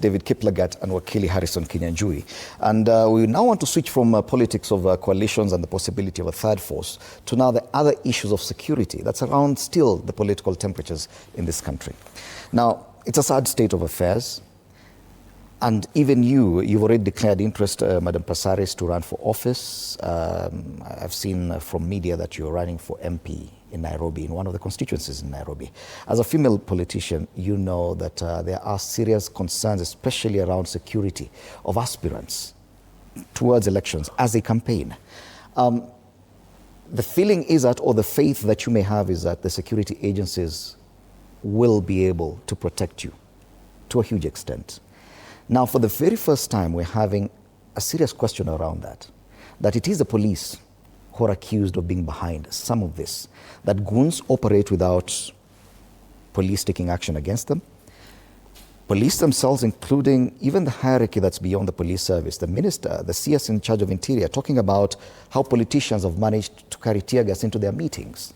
David Kiplagat and Wakili Harrison Kinyanjui. And we now want to switch from politics of coalitions and the possibility of a third force to now the other issues of security that's around still the political temperatures in this country. Now, it's a sad state of affairs. And even you've already declared interest, Madam Passaris, to run for office. I've seen from media that you're running for MP in Nairobi, in one of the constituencies in Nairobi. As a female politician, you know that there are serious concerns, especially around security of aspirants towards elections as they campaign. The feeling is that, or the faith that you may have is that the security agencies will be able to protect you to a huge extent. Now, for the very first time, we're having a serious question around that it is the police who are accused of being behind some of this, that goons operate without police taking action against them. Police themselves, including even the hierarchy that's beyond the police service, the minister, the CS in charge of interior, talking about how politicians have managed to carry tear gas into their meetings,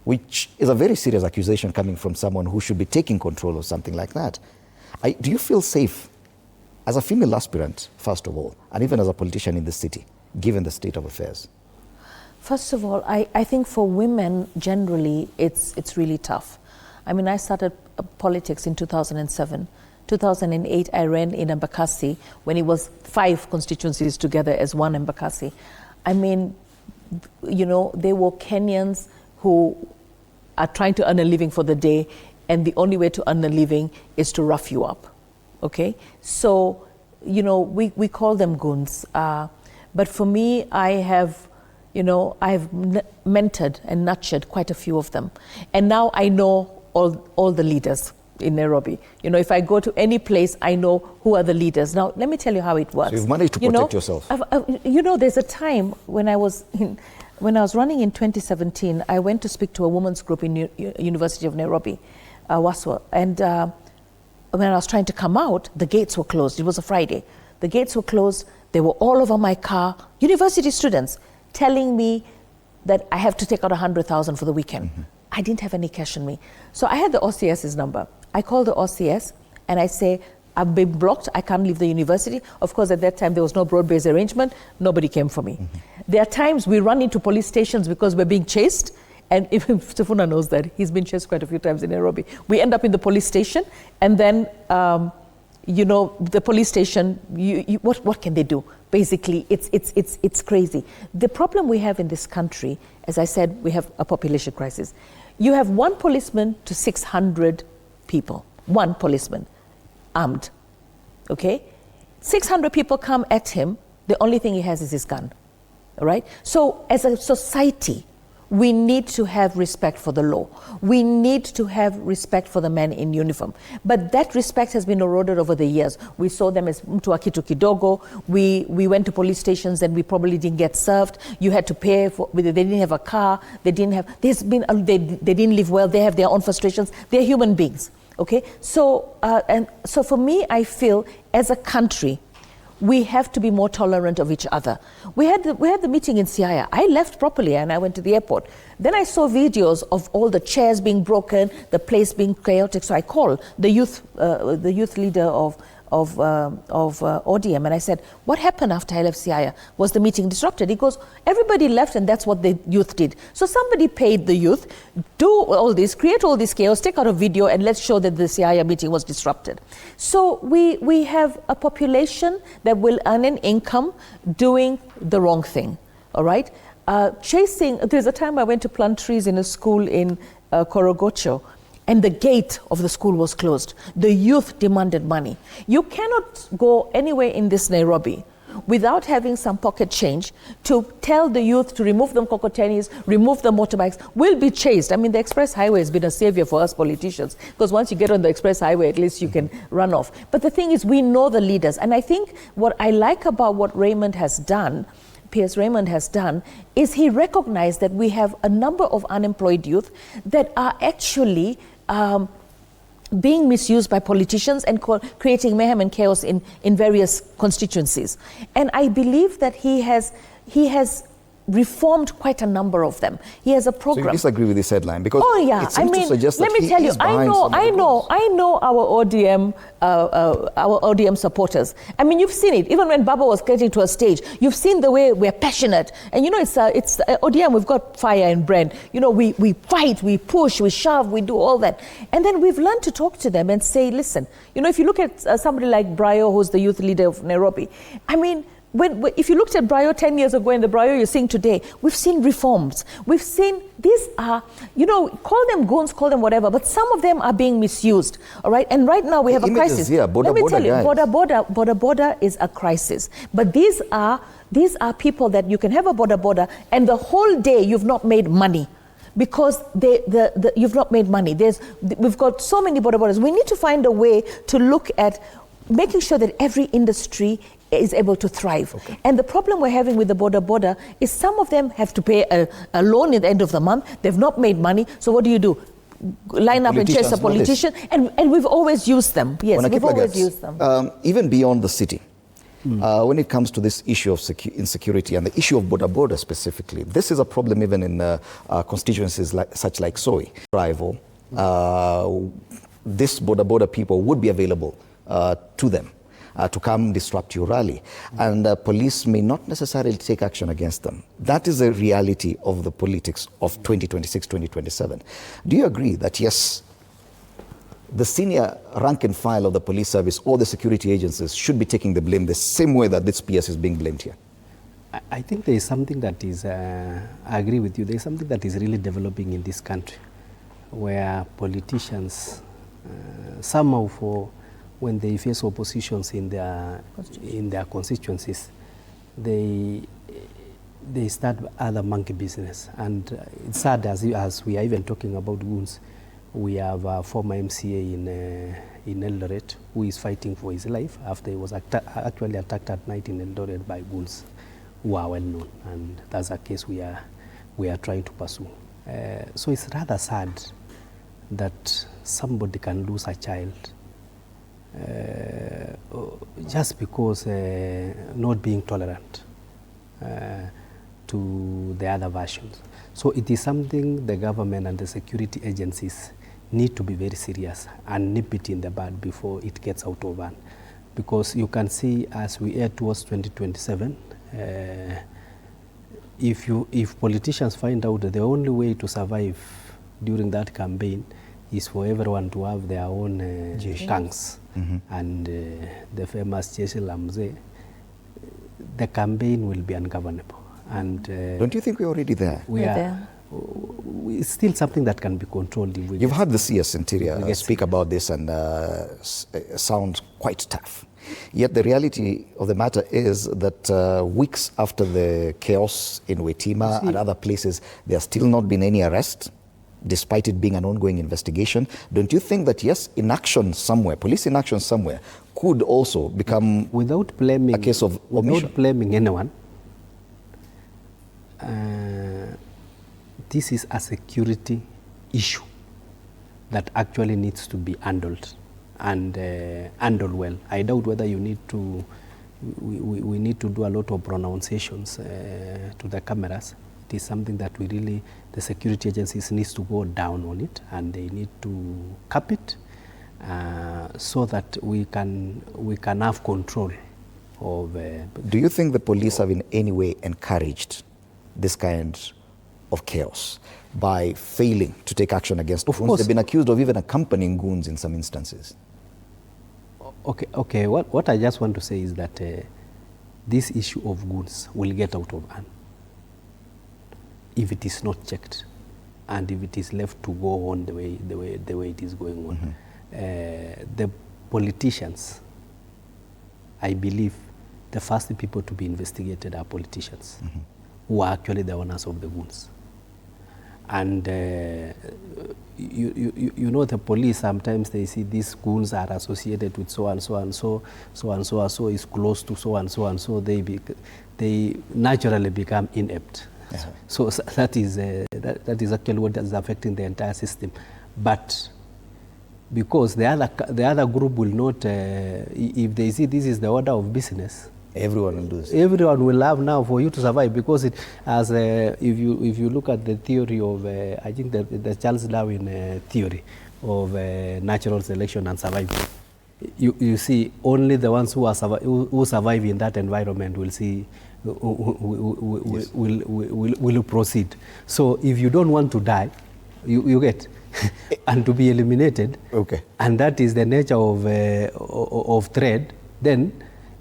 which is a very serious accusation coming from someone who should be taking control of something like that. Do you feel safe as a female aspirant, first of all, and even as a politician in this city, given the state of affairs? First of all, I think for women, generally, it's really tough. I mean, I started politics in 2007. 2008, I ran in Embakasi when it was 5 constituencies together as one Embakasi. I mean, you know, there were Kenyans who are trying to earn a living for the day, and the only way to earn a living is to rough you up, okay? So, you know, we call them goons. But for me, I have, you know, I've mentored and nurtured quite a few of them. And now I know all the leaders in Nairobi. You know, if I go to any place, I know who are the leaders. Now, let me tell you how it works. So you've managed to protect yourself. You know, there's a time when I was running in 2017, I went to speak to a women's group in University of Nairobi, Waswa, and when I was trying to come out, the gates were closed. It was a Friday. The gates were closed. They were all over my car. University students telling me that I have to take out 100,000 for the weekend. Mm-hmm. I didn't have any cash on me. So I had the OCS's number. I called the OCS and I say, I've been blocked. I can't leave the university. Of course, at that time, there was no broad-based arrangement. Nobody came for me. Mm-hmm. There are times we run into police stations because we're being chased. And even Sifuna knows that. He's been chased quite a few times in Nairobi. We end up in the police station, and then, you know, the police station, what can they do? Basically, it's crazy. The problem we have in this country, as I said, we have a population crisis. You have 1 policeman to 600 people. 1 policeman, armed, okay? 600 people come at him, the only thing he has is his gun, all right? So as a society, we need to have respect for the law. We need to have respect for the men in uniform. But that respect has been eroded over the years. We saw them as mtu wa kitu kidogo. We went to police stations and we probably didn't get served. You had to pay for, they didn't have a car. They didn't have, they didn't live well. They have their own frustrations. They're human beings, okay? So, and so for me, I feel as a country, we have to be more tolerant of each other. We had the meeting in Siaya. I left properly and I went to the airport. Then I saw videos of all the chairs being broken, the place being chaotic. So I called the youth leader of ODM and I said, what happened after I left Siaya? Was the meeting disrupted? He goes, everybody left and that's what the youth did. So somebody paid the youth, do all this, create all this chaos, take out a video and let's show that the Siaya meeting was disrupted. So we have a population that will earn an income doing the wrong thing, all right? There's a time I went to plant trees in a school in Korogocho, and the gate of the school was closed. The youth demanded money. You cannot go anywhere in this Nairobi without having some pocket change to tell the youth to remove the mkokotenis, remove the motorbikes. We'll be chased. I mean, the express highway has been a savior for us politicians because once you get on the express highway, at least you can run off. But the thing is, we know the leaders. And I think what I like about what Raymond has done, P.S. Raymond has done, is he recognized that we have a number of unemployed youth that are actually being misused by politicians and creating mayhem and chaos in various constituencies. And I believe that he has reformed quite a number of them. He has a program. So you disagree with this headline because it seems to suggest let that me tell you, I know our ODM supporters. I mean, you've seen it. Even when Baba was getting to a stage, you've seen the way we're passionate. And you know, it's ODM. We've got fire and brand. You know, we fight, we push, we shove, we do all that. And then we've learned to talk to them and say, listen, you know, if you look at somebody like Brayo, who's the youth leader of Nairobi, I mean, if you looked at Brayo 10 years ago and the Brayo you're seeing today, we've seen reforms. We've seen these are, you know, call them goons, call them whatever, but some of them are being misused, all right? And right now we have a crisis. Here, Boda, Let me tell you, guys. Boda is a crisis. But these are people that you can have a Boda and the whole day you've not made money. Because you've not made money. We've got so many Bodas. We need to find a way to look at making sure that every industry is able to thrive. Okay. And the problem we're having with the Boda is some of them have to pay a loan at the end of the month. They've not made money. So what do? Line up and chase a politician. And we've always used them. Yes, we've always used them. Even beyond the city. When it comes to this issue of insecurity and the issue of Boda specifically, this is a problem even in constituencies such like Soy. Rival, this Boda people would be available to them to come disrupt your rally. And police may not necessarily take action against them. That is the reality of the politics of 2026, 2027. Do you agree that yes, the senior rank and file of the police service or the security agencies should be taking the blame the same way that this PS is being blamed here? I think there is something that is, I agree with you, there is something that is really developing in this country where politicians, somehow when they face oppositions in their constituencies, they start other monkey business. And it's sad as we are even talking about goons. We have a former MCA in Eldoret who is fighting for his life after he was actually attacked at night in Eldoret by goons who are well known, and that's a case we are trying to pursue. So it's rather sad that somebody can lose a child just because not being tolerant to the other versions. So it is something the government and the security agencies need to be very serious and nip it in the bud before it gets out of hand. Because you can see as we head towards 2027, if politicians find out that the only way to survive during that campaign is for everyone to have their own gangs, and the famous Jeshi la Mzee, the campaign will be ungovernable. And don't you think we're already there? We're there. It's still something that can be controlled. You've heard the CS Interior speak about this and sound quite tough. Yet the reality of the matter is that weeks after the chaos in Wetima and other places, there has still not been any arrest, despite it being an ongoing investigation. Don't you think that, yes, inaction somewhere, police inaction somewhere, could also become without blaming, a case of omission? Without blaming anyone, this is a security issue that actually needs to be handled and handled well. I doubt whether you need to, we need to do a lot of pronunciations to the cameras. It is something that we really, the security agencies needs to go down on it, and they need to cap it so that we can have control of. Do you think the police have in any way encouraged this kind of chaos by failing to take action against goons? Of course. They've been accused of even accompanying goons in some instances. Okay. What I just want to say is that this issue of goons will get out of hand if it is not checked, and if it is left to go on the way it is going on. The politicians, I believe, the first people to be investigated are politicians, who are actually the owners of the goons. And you know, the police, sometimes they see these goons are associated with so and so and so, so and so and so is close to so and so and so, they naturally become inept. So that is actually what is affecting the entire system. But because the other group will not, if they see this is the order of business, Everyone will lose. Everyone will have now for you to survive, because if you look at the theory of I think the Charles Darwin theory of natural selection and survival, you see only the ones who survive in that environment will see will proceed. So if you don't want to die, you get and to be eliminated, okay, and that is the nature of trade, then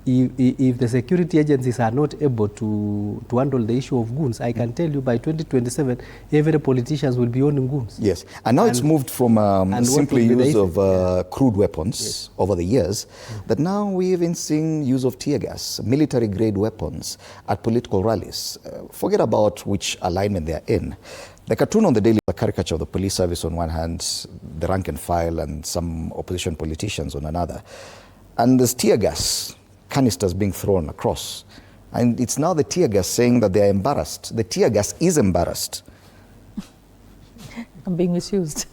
if the security agencies are not able to handle the issue of goons, I can tell you by 2027, every politician will be owning goons. Yes, and now it's moved from simply use of crude weapons over the years, that now we even seeing use of tear gas, military-grade weapons at political rallies. Forget about which alignment they are in. The cartoon on the Daily, a caricature of the police service on one hand, the rank and file and some opposition politicians on another. And there's tear gas canisters being thrown across. And it's now the tear gas saying that they are embarrassed. The tear gas is embarrassed. I'm being misused.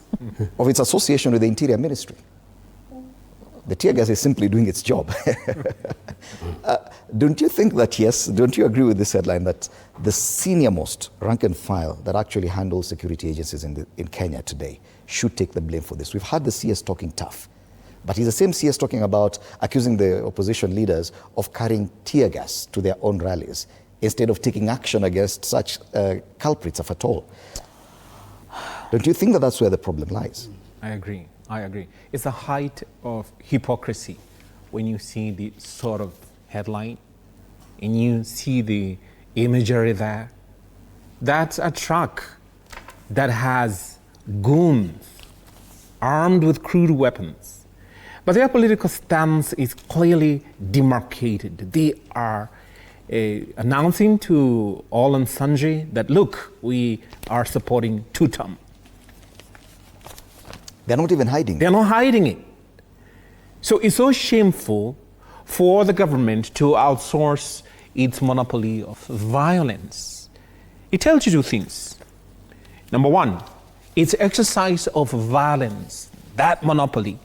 Of its association with the Interior Ministry. The tear gas is simply doing its job. Don't you think that, yes, don't you agree with this headline that the senior-most rank and file that actually handles security agencies in Kenya today should take the blame for this? We've had the CS talking tough. But he's the same CS talking about accusing the opposition leaders of carrying tear gas to their own rallies instead of taking action against such culprits, if at all. Don't you think that that's where the problem lies? I agree. It's the height of hypocrisy when you see the sort of headline and you see the imagery there. That's a truck that has goons armed with crude weapons. But their political stance is clearly demarcated. They are announcing to all and sundry that, look, we are supporting two-term. They're not even hiding. They're not hiding it. So it's so shameful for the government to outsource its monopoly of violence. It tells you two things. Number one, its exercise of violence, that monopoly,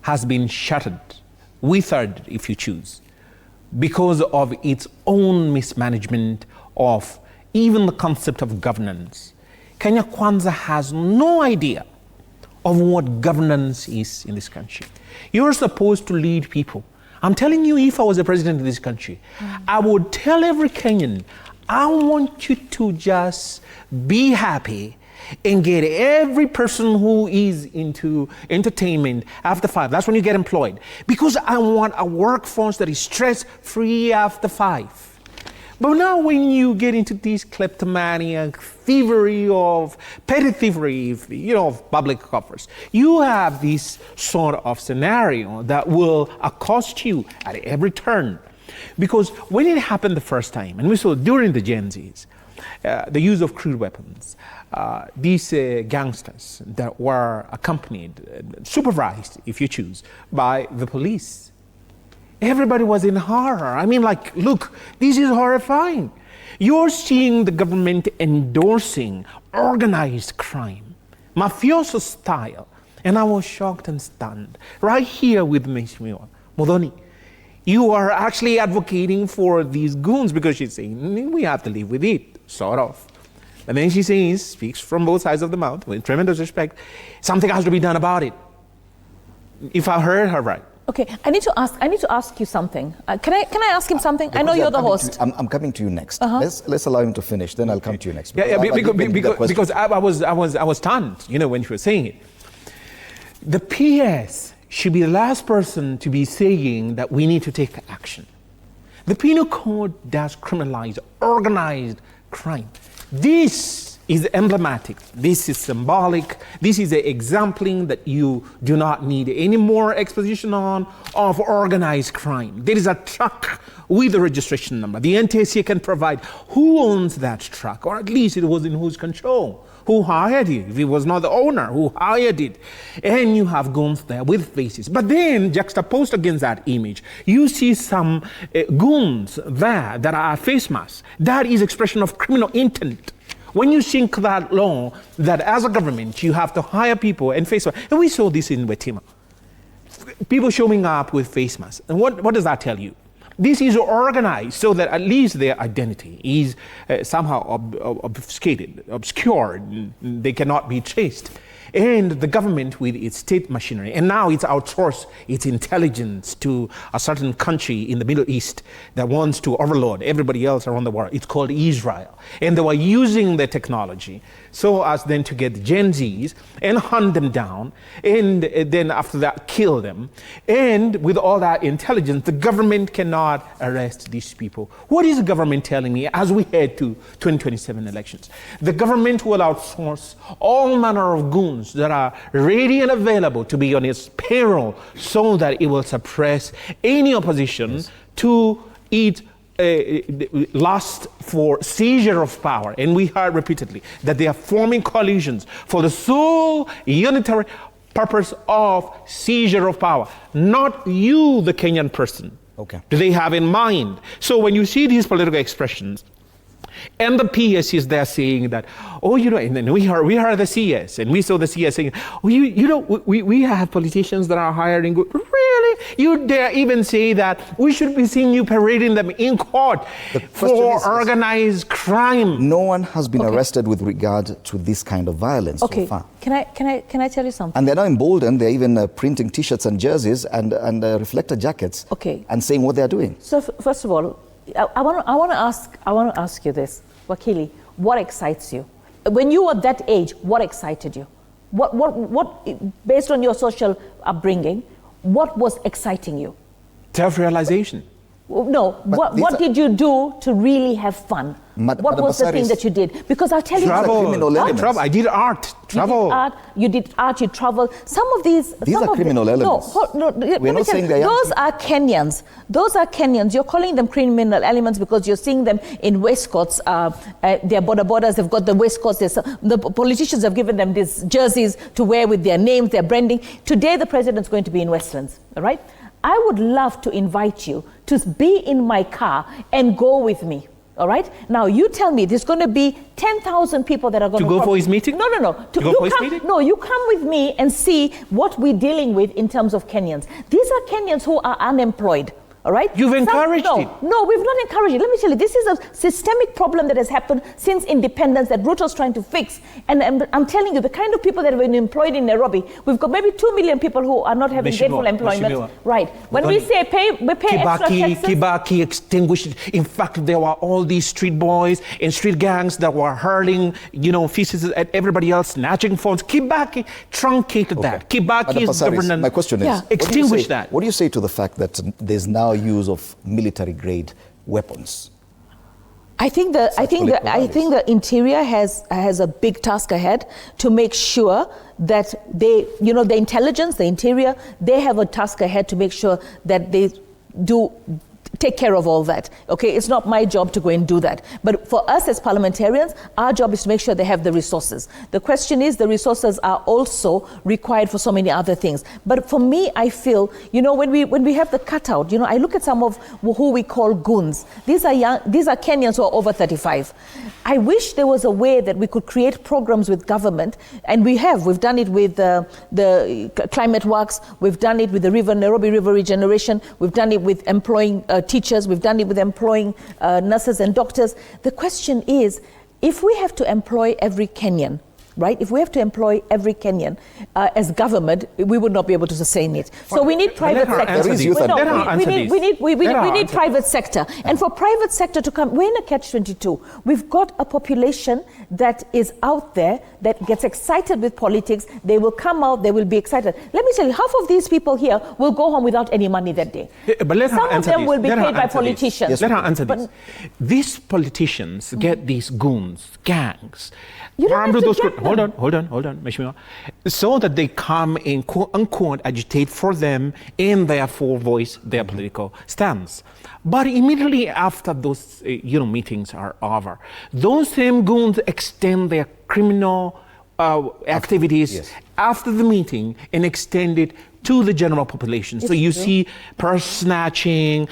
has been shattered, withered if you choose, because of its own mismanagement of even the concept of governance. Kenya Kwanza has no idea of what governance is in this country. You're supposed to lead people. I'm telling you, if I was the president of this country, I would tell every Kenyan, I want you to just be happy and get every person who is into entertainment after 5. That's when you get employed. Because I want a workforce that is stress-free after 5. But now when you get into this kleptomaniac thievery of petty thievery, of public offers, you have this sort of scenario that will accost you at every turn. Because when it happened the first time, and we saw during the Gen Zs, the use of crude weapons, these gangsters that were accompanied, supervised, if you choose, by the police. Everybody was in horror. I mean, like, look, this is horrifying. You're seeing the government endorsing organized crime, mafioso style. And I was shocked and stunned. Right here with Mheshimiwa Muthoni, you are actually advocating for these goons because she's saying, we have to live with it, sort of. And then she says, speaks from both sides of the mouth with tremendous respect, something has to be done about it. If I heard her right. Okay, I need to ask you something. Can I ask him something? I know you're the host. I'm coming to you next. Let's allow him to finish, then I'll come to you next. Because I was stunned, when she was saying it. The PS should be the last person to be saying that we need to take action. The Penal Code does criminalize organized crime. This is emblematic. This is symbolic. This is an exempling that you do not need any more exposition on of organized crime. There is a truck with a registration number. The NTSA can provide who owns that truck, or at least it was in whose control, who hired it. If it was not the owner, who hired it. And you have goons there with faces. But then, juxtaposed against that image, you see some goons there that are face masks. That is expression of criminal intent. When you think that law, that as a government, you have to hire people and face masks. And we saw this in Wetima. People showing up with face masks. And what does that tell you? This is organized so that at least their identity is somehow obscured. They cannot be traced. And the government with its state machinery, and now it's outsourced its intelligence to a certain country in the Middle East that wants to overload everybody else around the world. It's called Israel. And they were using the technology so as then to get Gen Zs and hunt them down, and then after that kill them. And with all that intelligence, the government cannot arrest these people. What is the government telling me as we head to 2027 elections? The government will outsource all manner of goons that are ready and available to be on its payroll so that it will suppress any opposition to its lust for seizure of power. And we heard repeatedly that they are forming coalitions for the sole unitary purpose of seizure of power. Not you, the Kenyan person. Okay. Do they have in mind? So when you see these political expressions, and the PS is there saying that, oh, you know, and then we heard the CS, and we saw the CS saying, oh, you know, we have politicians that are hiring. Really? You dare even say that we should be seeing you parading them in court for organized crime? No one has been arrested with regard to this kind of violence so far. Can I tell you something? And they're now emboldened. They're even printing T-shirts and jerseys and reflector jackets. And saying what they're doing. So first of all, I want to ask you this, Wakili. What excites you? When you were that age, what excited you? What based on your social upbringing, what was exciting you? Self-realization. No, what did you do to really have fun? What was the thing that you did? Because I'll tell you, travel. I did art. Travel. You did art. You traveled. Some of these. These are criminal elements. We're not saying they are. Those are Kenyans. Those are Kenyans. You're calling them criminal elements because you're seeing them in waistcoats. They're Bodas. They've got the waistcoats. The politicians have given them these jerseys to wear with their names, their branding. Today, the president's going to be in Westlands. All right. I would love to invite you to be in my car and go with me. All right? Now, you tell me there's going to be 10,000 people that are going to go for his meeting? No. To go for his meeting? No, you come with me and see what we're dealing with in terms of Kenyans. These are Kenyans who are unemployed. All right? You've encouraged it. No, we've not encouraged it. Let me tell you, this is a systemic problem that has happened since independence that Ruto's trying to fix. And I'm telling you, the kind of people that have been employed in Nairobi, we've got maybe 2 million people who are not having gainful employment. Right. When we say we pay extra taxes. Kibaki extinguished it. In fact, there were all these street boys and street gangs that were hurling, feces at everybody else, snatching phones. Kibaki truncated that. Kibaki's governance. My question is, extinguish that. What do you say to the fact that there's now use of military-grade weapons? I think the interior has a big task ahead to make sure that the intelligence, the interior, they have a task ahead to make sure that they do take care of all that. Okay, it's not my job to go and do that. But for us as parliamentarians, our job is to make sure they have the resources. The question is, the resources are also required for so many other things. But for me, I feel, when we have the cutout, I look at some of who we call goons. These are Kenyans who are over 35. I wish there was a way that we could create programs with government, and we've done it with the Climate Works, we've done it with the Nairobi River Regeneration, we've done it with employing teachers, we've done it with employing nurses and doctors. The question is, if we have to employ every Kenyan, right? If we have to employ every Kenyan as government, we would not be able to sustain it. So we need private sector. We need private sector. And for private sector to come, we're in a catch-22. We've got a population that is out there that gets excited with politics. They will come out, they will be excited. Let me tell you, half of these people here will go home without any money that day. But some of them will be paid by politicians. Let her answer this. These politicians get these goons, gangs. You don't have to get them. Hold on, Mheshimiwa. So that they come and quote unquote agitate for them and therefore voice their political stance. But immediately after those meetings are over, those same goons extend their criminal activities after the meeting and extend it to the general population. So you see purse snatching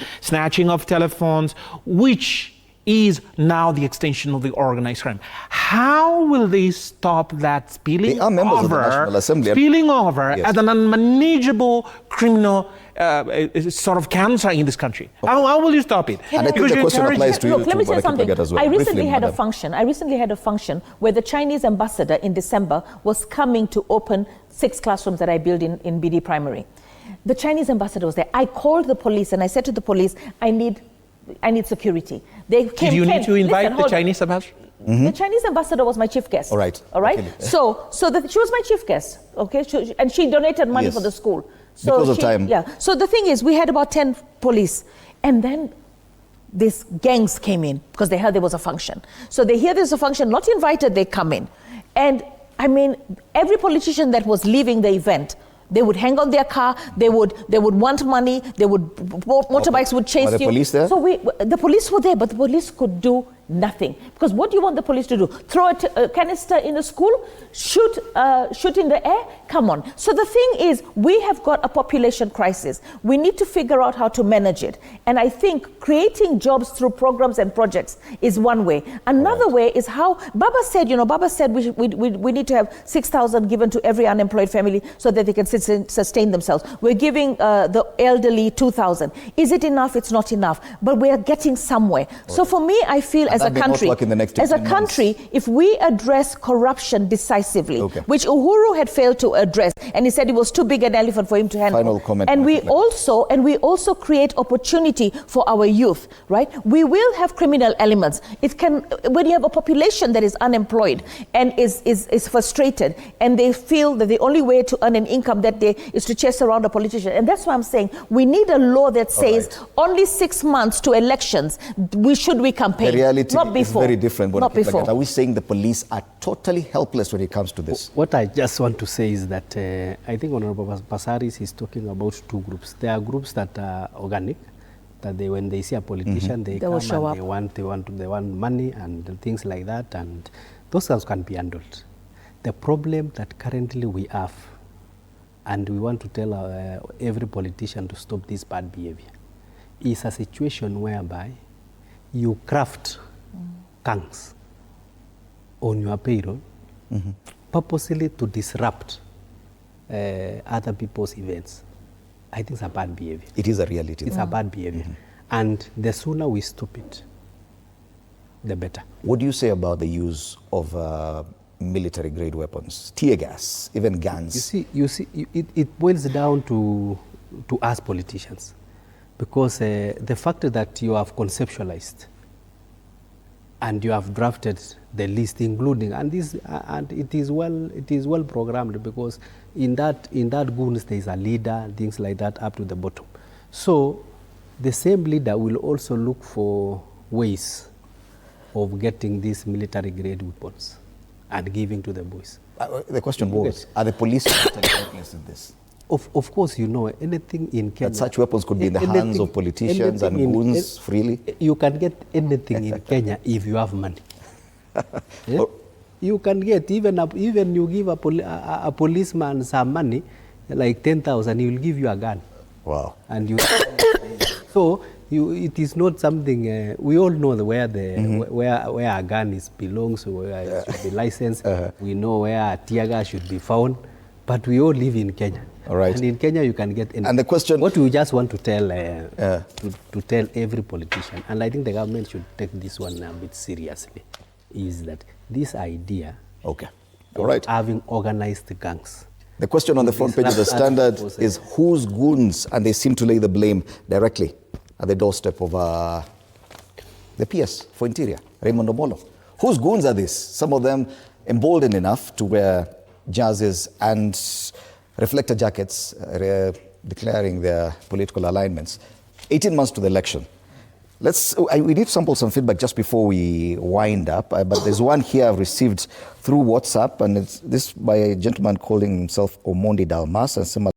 of telephones, which is now the extension of the organized crime. How will they stop that spilling They are members of the National Assembly. spilling over Yes. as an unmanageable criminal sort of cancer in this country? How will you stop it? And I think the question applies to you Look, let me too, tell you Madam something. Kiplagat, as well. I recently Briefly, had a function where the Chinese ambassador in December was coming to open 6 classrooms that I built in BD Primary. The Chinese ambassador was there. I called the police and I said to the police, I need security. They came. Did you need to invite the hold on. Chinese ambassador? The Chinese ambassador was my chief guest. All right. All right. Okay. So she was my chief guest. Okay. And she donated money Yes. for the school. So Because of time. Yeah. So the thing is, we had about 10 police, and then these gangs came in because they heard there was a function. So they hear there's a function, not invited, they come in. And I mean, every politician that was leaving the event, they would hang on their car, they would want money, motorbikes would chase you. Were the police there? So the police were there, but the police could do nothing. Because what do you want the police to do? Throw a canister in a school? Shoot in the air? Come on. So the thing is, we have got a population crisis. We need to figure out how to manage it. And I think creating jobs through programs and projects is one way. Another way is how Baba said we need to have 6,000 given to every unemployed family so that they can sustain themselves. We're giving the elderly 2,000. Is it enough? It's not enough. But we are getting somewhere. So for me, I feel as a country, if we address corruption decisively, which Uhuru had failed to address, and he said it was too big an elephant for him to handle. Final comment. And we also create opportunity for our youth, right? We will have criminal elements. It can, when you have a population that is unemployed and is frustrated, and they feel that the only way to earn an income that day is to chase around a politician. And that's why I'm saying we need a law that says only 6 months to elections should we campaign. The reality not before. is very different. Not before. Are we saying the police are totally helpless when it comes to this? What I just want to say is that I think Honorable Basaris is talking about 2 groups. There are groups that are organic, that when they see a politician, they come and they want money and things like that, and those things can be handled. The problem that currently we have, and we want to tell every politician to stop this bad behavior, is a situation whereby you craft gangs on your payroll purposely to disrupt other people's events. I think it's a bad behavior. It is a reality. It's a bad behavior. And the sooner we stop it, the better. What do you say about the use of military-grade weapons, tear gas, even guns? You see, it boils down to us politicians, because the fact that you have conceptualized and you have drafted the list, including, and it is well programmed, because in that goons there is a leader, things like that, up to the bottom. So the same leader will also look for ways of getting these military-grade weapons and giving to the boys. The question was, are the police helpless in this? Of course, anything in Kenya. That such weapons could be in the hands of politicians and goons freely? You can get anything in Kenya if you have money. Yeah? You can get, even you give a policeman some money, like 10,000, he will give you a gun. Wow. And so it is not something, we all know where a gun belongs, where it should be licensed. We know where a tear gas should be found, but we all live in Kenya. All right. And in Kenya you can get anything. And the question, what we just want to tell to tell every politician, and I think the government should take this one a bit seriously, is that this idea all right, having organized gangs. The question on the front page of the Standard is whose goons, and they seem to lay the blame directly at the doorstep of the PS for Interior, Raymond Omolo. Whose goons are these? Some of them emboldened enough to wear jazzes and reflector jackets declaring their political alignments. 18 months to the election. We need to sample some feedback just before we wind up, but there's one here I've received through WhatsApp, and it's this by a gentleman calling himself Omondi Dalmas, and similar